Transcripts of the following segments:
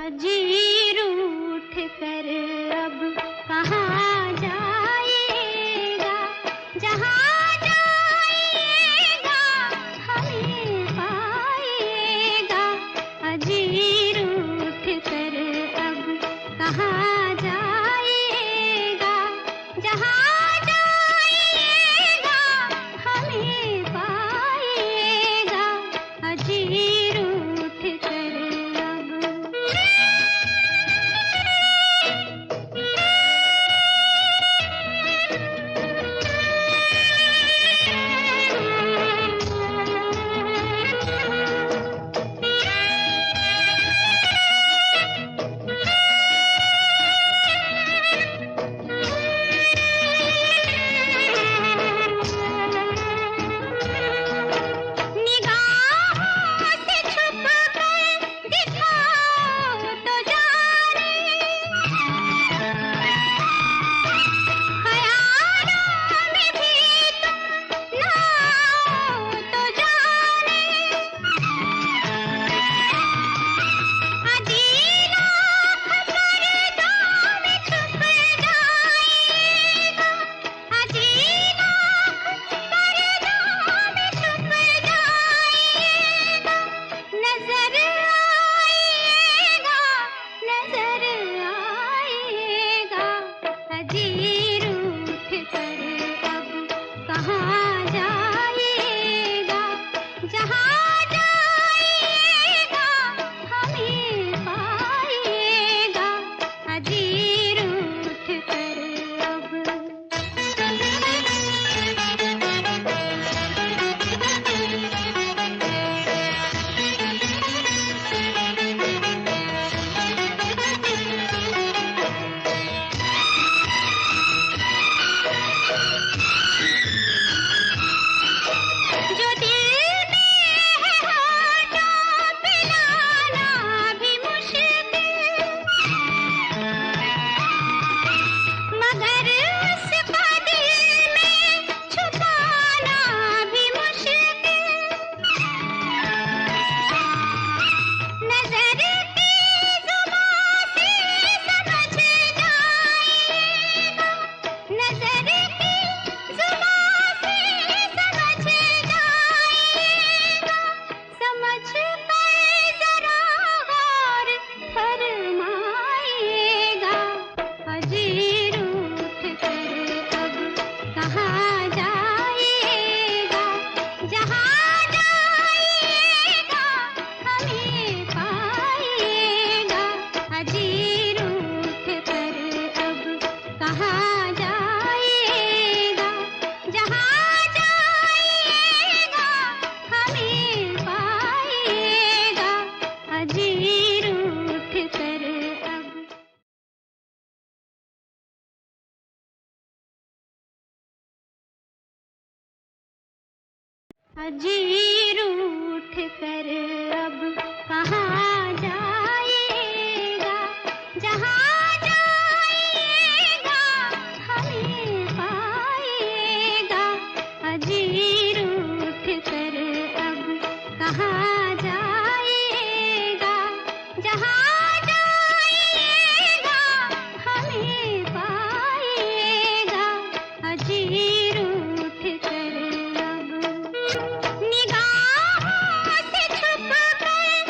अजीर उठ कर अब कहाँ जाएगा, जहाँ जाएगा हमें पाएगा। अजीर उठ कर अब कहाँ जाएगा, जहाँ जाएगा हमें पाएगा। अजीर उठ कर अजीर उठ कर अब कहाँ जाएगा, जहाँ जाएगा हमें पाएगा। अजीर उठ कर अब कहाँ जाएगा, जहाँ जाएगा हमें पाएगा। अजीर उठ कर निगाहों से छुप कर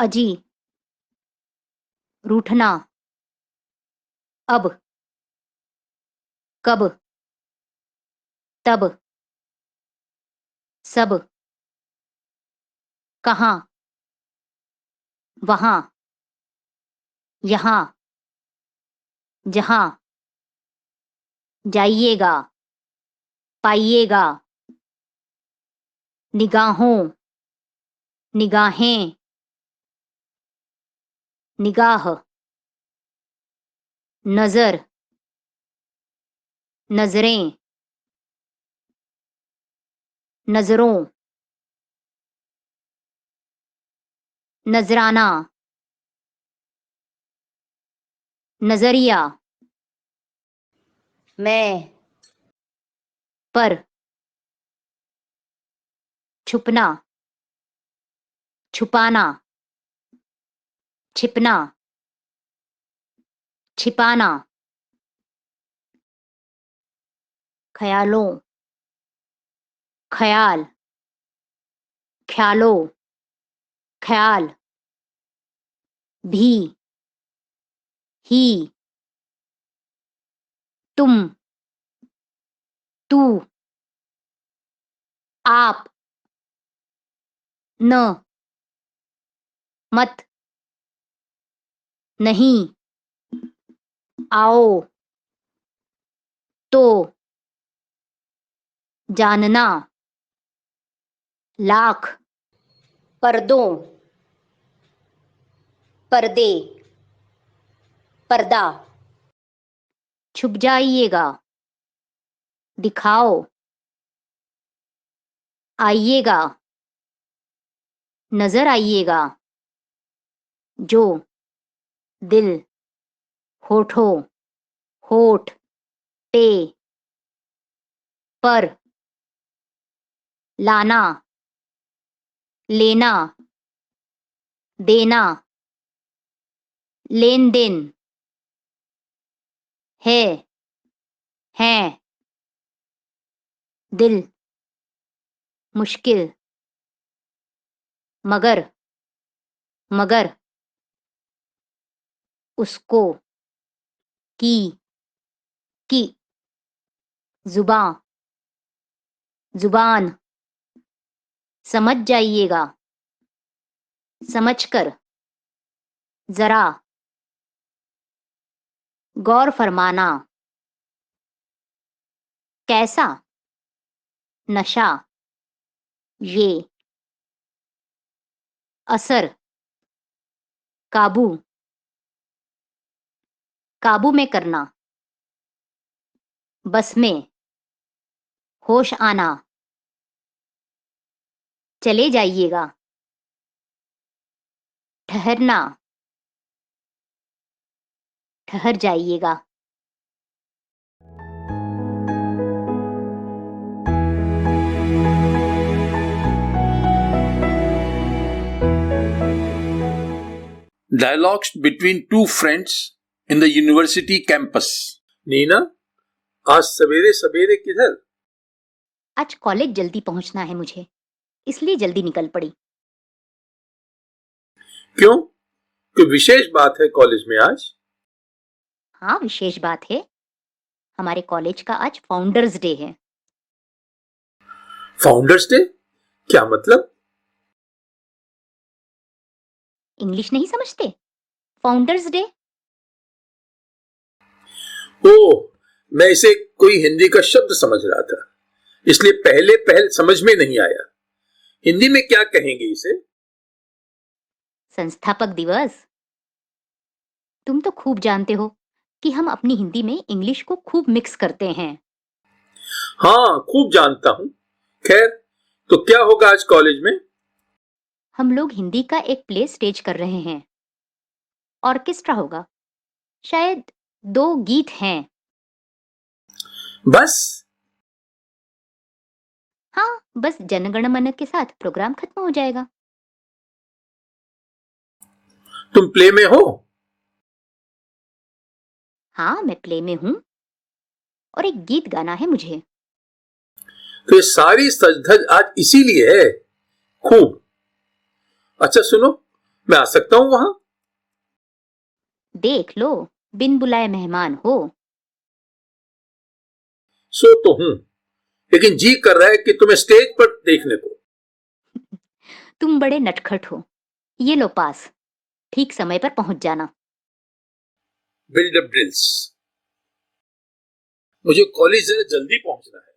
अजी, रूठना, अब, कब, तब, सब, कहाँ, वहां, यहां, जहां, जाइएगा, पाइएगा, निगाहों, निगाहें, निगाह, नजर, नजरें, नजरों, नजराना, नजरिया, मैं, पर, छुपना, छुपाना, छिपना, छिपाना, ख्यालों, ख्याल, ख्यालों, ख्याल, भी, ही, तुम, तू, आप, न, मत, नहीं, आओ, तो, जानना, लाख, पर्दों, पर्दे, पर्दा, छुप जाइएगा, दिखाओ, आइएगा, नजर आइएगा, जो, दिल, होठों, होठ, पे, पर, लाना, लेना, देना, लेन देन, है, हैं, दिल, मुश्किल, मगर, मगर, उसको, की, जुबां, जुबान, समझ जाइएगा, समझकर, जरा, गौर फरमाना, कैसा, नशा, ये, असर, काबू, काबू में करना, बस में, होश आना, चले जाइएगा, ठहरना, ठहर जाइएगा। Dialogues between two friends in the university campus. Neena, आज सवेरे सवेरे किधर? आज कॉलेज जल्दी पहुंचना है मुझे, इसलिए जल्दी निकल पड़ी। क्यों? कोई विशेष बात है कॉलेज में आज? हाँ, विशेष बात है। हमारे कॉलेज का आज फाउंडर्स डे है। Founders day? क्या मतलब? इंग्लिश नहीं समझते? Founders day. ओह, मैं इसे कोई हिंदी का शब्द समझ रहा था, इसलिए पहले समझ में नहीं आया। हिंदी में क्या कहेंगे इसे? संस्थापक दिवस। तुम तो खूब जानते हो कि हम अपनी हिंदी में इंग्लिश को खूब मिक्स करते हैं। हाँ, खूब जानता हूं। खैर, तो क्या होगा आज कॉलेज में? हम लोग हिंदी का एक प्ले स्टेज कर रहे हैं। ऑर्केस्ट्रा होगा, शायद 2 गीत हैं। बस? हाँ, बस जनगण मन के साथ प्रोग्राम खत्म हो जाएगा। तुम प्ले में हो? हाँ, मैं प्ले में हूं और एक गीत गाना है मुझे। तो ये सारी सज धज आज इसीलिए है। खूब। अच्छा सुनो, मैं आ सकता हूं वहां? देख लो, बिन बुलाए मेहमान हो। सो तो हूं, लेकिन जी कर रहा है कि तुम्हें स्टेज पर देखने को। तुम बड़े नटखट हो। ये लो पास, ठीक समय पर पहुंच जाना। Buildup drills. मुझे कॉलेज जरा जल्दी पहुंचना है।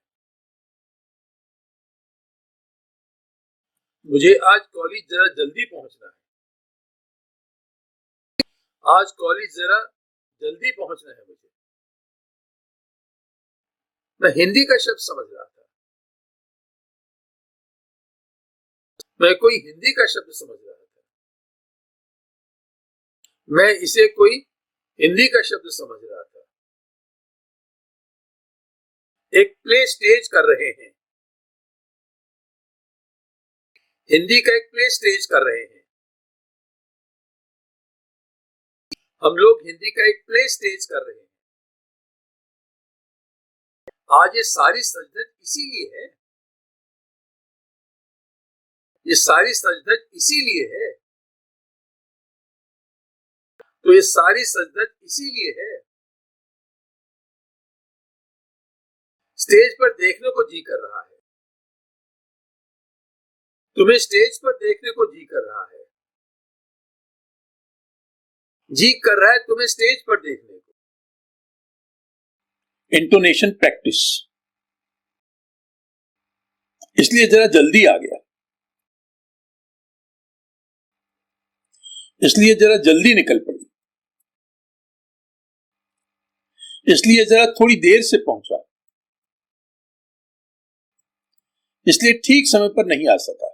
मुझे आज कॉलेज जरा जल्दी पहुंचना है। आज कॉलेज जरा जल्दी पहुंचना है मुझे। मैं हिंदी का शब्द समझ रहा था। मैं कोई हिंदी का शब्द समझ रहा था। मैं इसे कोई हिंदी का शब्द समझ रहा था। एक प्ले स्टेज कर रहे हैं। हिंदी का एक प्ले स्टेज कर रहे हैं। हम लोग हिंदी का एक प्ले स्टेज कर रहे हैं। आज ये सारी सजधज इसीलिए है। ये सारी सजधज इसीलिए है। तो ये सारी सजधज इसीलिए है। स्टेज पर देखने को जी कर रहा है। तुम्हें स्टेज पर देखने को जी कर रहा है। जी कर रहा है तुम्हें स्टेज पर देखने को। Intonation practice. इसलिए जरा जल्दी आ गया। इसलिए जरा जल्दी निकल पड़ी। इसलिए जरा थोड़ी देर से पहुंचा। इसलिए ठीक समय पर नहीं आ सका।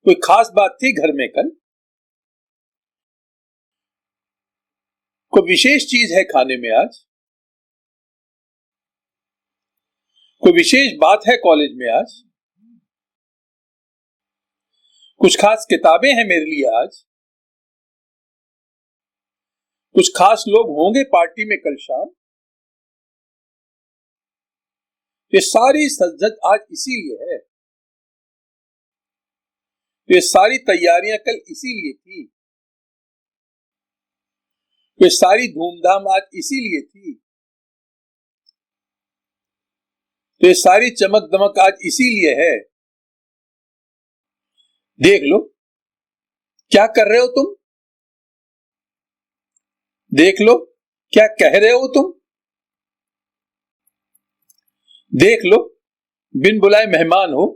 कोई खास बात थी घर में कल? कोई विशेष चीज है खाने में आज? कोई विशेष बात है कॉलेज में आज? कुछ खास किताबें हैं मेरे लिए आज? कुछ खास लोग होंगे पार्टी में कल शाम? ये सारी सजधज आज इसीलिए है। ये सारी तैयारियां कल इसीलिए थी। ये सारी धूमधाम आज इसीलिए थी। ये सारी चमक दमक आज इसीलिए है। देख लो, क्या कर रहे हो तुम? देख लो, क्या कह रहे हो तुम? देख लो, बिन बुलाए मेहमान हो।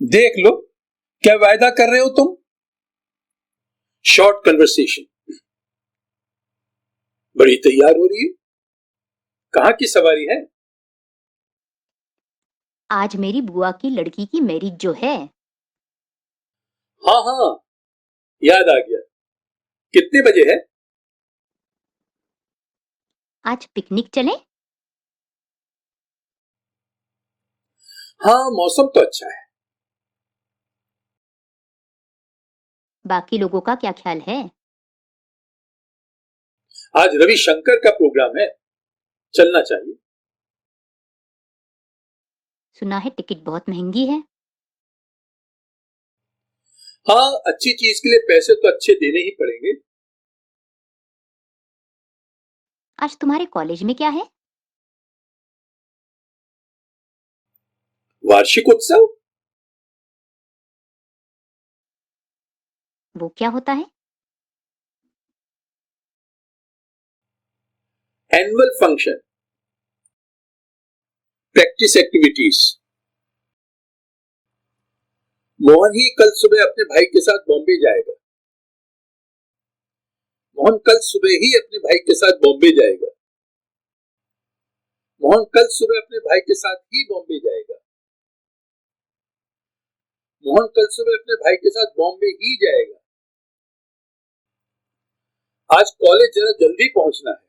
देख लो, क्या वायदा कर रहे हो तुम? Short conversation. बड़ी तैयार हो रही है। कहां की सवारी है? आज मेरी बुआ की लड़की की मैरिज जो है। हाँ हाँ, याद आ गया। कितने बजे है? आज पिकनिक चले? हाँ, मौसम तो अच्छा है। बाकी लोगों का क्या ख्याल है? आज रविशंकर का प्रोग्राम है, चलना चाहिए। सुना है टिकट बहुत महंगी है। हाँ, अच्छी चीज के लिए पैसे तो अच्छे देने ही पड़ेंगे। आज तुम्हारे कॉलेज में क्या है? वार्षिक उत्सव। वो क्या होता है? Annual function, practice activities. Mohan ही कल सुबह अपने भाई के साथ बॉम्बे जाएगा। मोहन कल सुबह ही अपने भाई के साथ बॉम्बे जाएगा। मोहन कल सुबह अपने भाई के साथ ही बॉम्बे जाएगा। मोहन कल सुबह अपने भाई के साथ बॉम्बे ही जाएगा। आज कॉलेज जरा जल्दी पहुंचना है।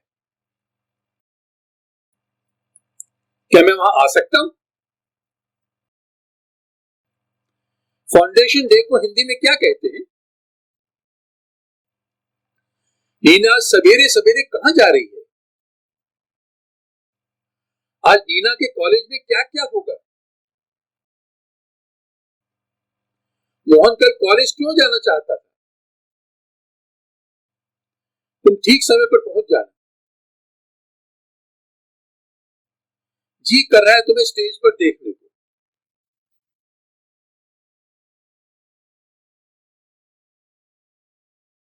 क्या मैं वहां आ सकता हूं? फाउंडेशन डे को हिंदी में क्या कहते हैं? नीना सवेरे सवेरे कहां जा रही है? आज नीना के कॉलेज में क्या क्या होगा? मोहन कल कॉलेज क्यों जाना चाहता था? तुम ठीक समय पर पहुंच जाना। जी कर रहा है तुम्हें स्टेज पर देखने को।